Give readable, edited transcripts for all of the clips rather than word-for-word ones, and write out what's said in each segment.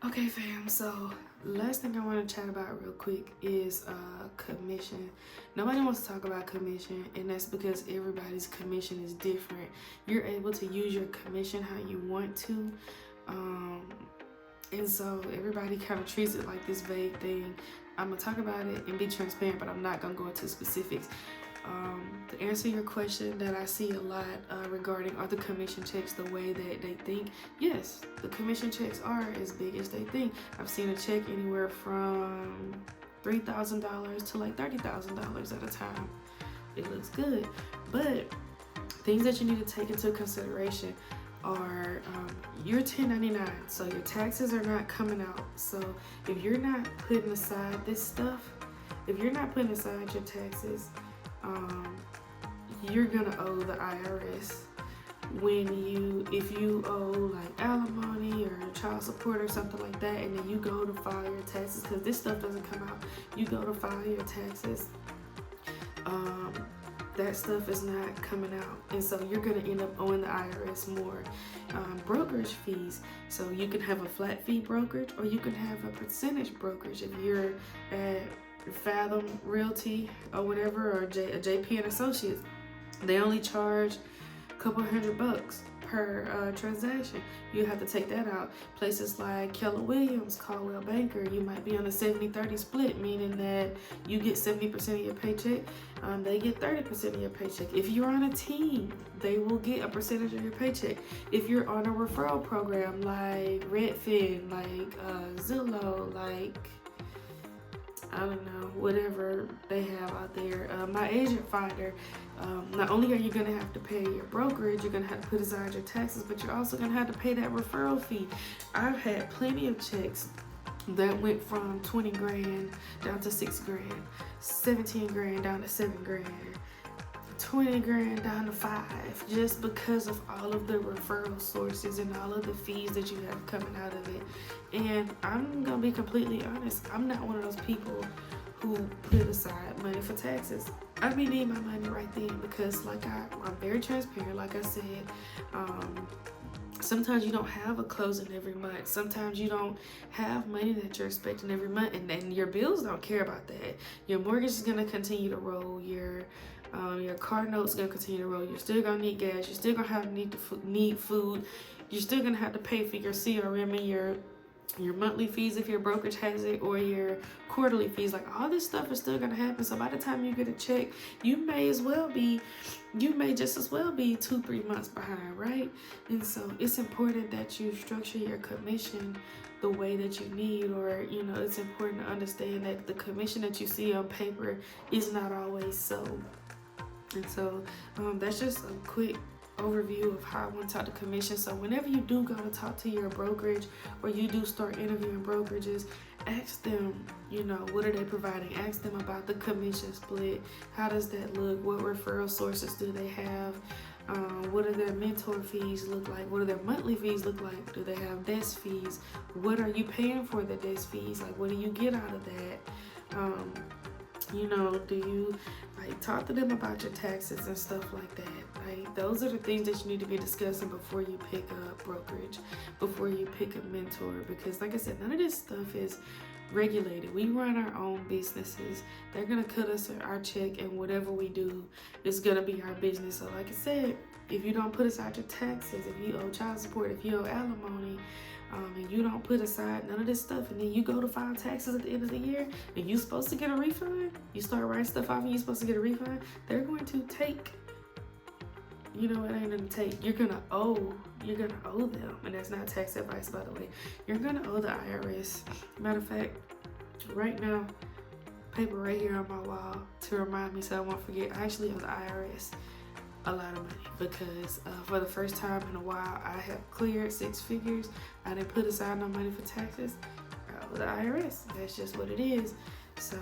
Okay, fam, so last thing I want to chat about real quick is commission. Nobody wants to talk about commission, and that's because everybody's commission is different. You're able to use your commission how you want to, and so everybody kind of treats it like this vague thing. I'm gonna talk about it and be transparent, but I'm not gonna go into specifics. To answer your question that I see a lot regarding are the commission checks the way that they think, yes, the commission checks are as big as they think. I've seen a check anywhere from $3,000 to like $30,000 at a time. It looks good, but things that you need to take into consideration are your 1099, so your taxes are not coming out. So if you're not putting aside this stuff, if you're not putting aside your taxes, you're gonna owe the IRS if you owe like alimony or child support or something like that, and then you go to file your taxes, because this stuff doesn't come out. You go to file your taxes, that stuff is not coming out, and so you're gonna end up owing the IRS more. Brokerage fees, so you can have a flat fee brokerage or you can have a percentage brokerage. If you're at Fathom Realty or whatever, or a JP and Associates, they only charge a couple $100 per transaction. You have to take that out. Places like Keller Williams, Caldwell Banker, you might be on a 70-30 split, meaning that you get 70% of your paycheck, they get 30% of your paycheck. If you're on a team, they will get a percentage of your paycheck. If you're on a referral program like Redfin, like Zillow, like I don't know, whatever they have out there. My agent finder, not only are you going to have to pay your brokerage, you're going to have to put aside your taxes, but you're also going to have to pay that referral fee. I've had plenty of checks that went from 20 grand down to 6 grand, 17 grand down to 7 grand, 20 grand down to 5, just because of all of the referral sources and all of the fees that you have coming out of it. And I'm gonna be completely honest, I'm not one of those people who put aside money for taxes. I may need my money right then, because I'm very transparent. Like I said, sometimes you don't have a closing every month. Sometimes you don't have money that you're expecting every month, and then your bills don't care about that. Your mortgage is gonna continue to roll. Your car note's gonna continue to roll. You're still gonna need gas. You're still gonna need food. You're still gonna have to pay for your CRM and your monthly fees if your brokerage has it, or your quarterly fees. Like, all this stuff is still gonna happen. So by the time you get a check, you may just as well be 2-3 months behind, right? And so it's important that you structure your commission the way that you need, or it's important to understand that the commission that you see on paper is not always so. And so that's just a quick overview of how I want to talk to commission. So whenever you do go to talk to your brokerage, or you do start interviewing brokerages, ask them, what are they providing? Ask them about the commission split. How does that look? What referral sources do they have? What are their mentor fees look like? What do their monthly fees look like? Do they have desk fees? What are you paying for the desk fees? Like, what do you get out of that? Do you talk to them about your taxes and stuff like that? Those are the things that you need to be discussing before you pick a brokerage, before you pick a mentor, because like I said, none of this stuff is regulated. We run our own businesses. They're gonna cut us our check, and whatever we do is gonna be our business. So like I said, if you don't put aside your taxes, if you owe child support, if you owe alimony, and you don't put aside none of this stuff, and then you go to file taxes at the end of the year and you're supposed to get a refund, you start writing stuff off and you're supposed to get a refund, they're going to take, it ain't gonna take, you're gonna owe them. And that's not tax advice, by the way. You're gonna owe the IRS. Matter of fact, right now, paper right here on my wall to remind me so I won't forget, I actually owe the IRS a lot of money, because for the first time in a while, I have cleared 6 figures. I didn't put aside no money for taxes. I owe the IRS. That's just what it is. So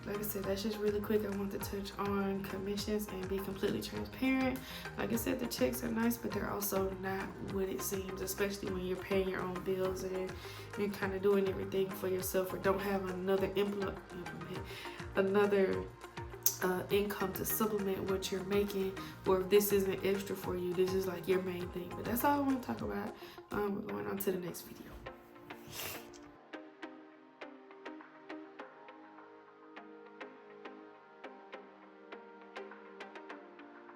like I said, that's just really quick. I want to touch on commissions and be completely transparent. Like I said, the checks are nice, but they're also not what it seems, especially when you're paying your own bills and you're kind of doing everything for yourself, or don't have another income to supplement what you're making, or if this isn't extra for you, this is like your main thing. But that's all I want to talk about. We're going on to the next video.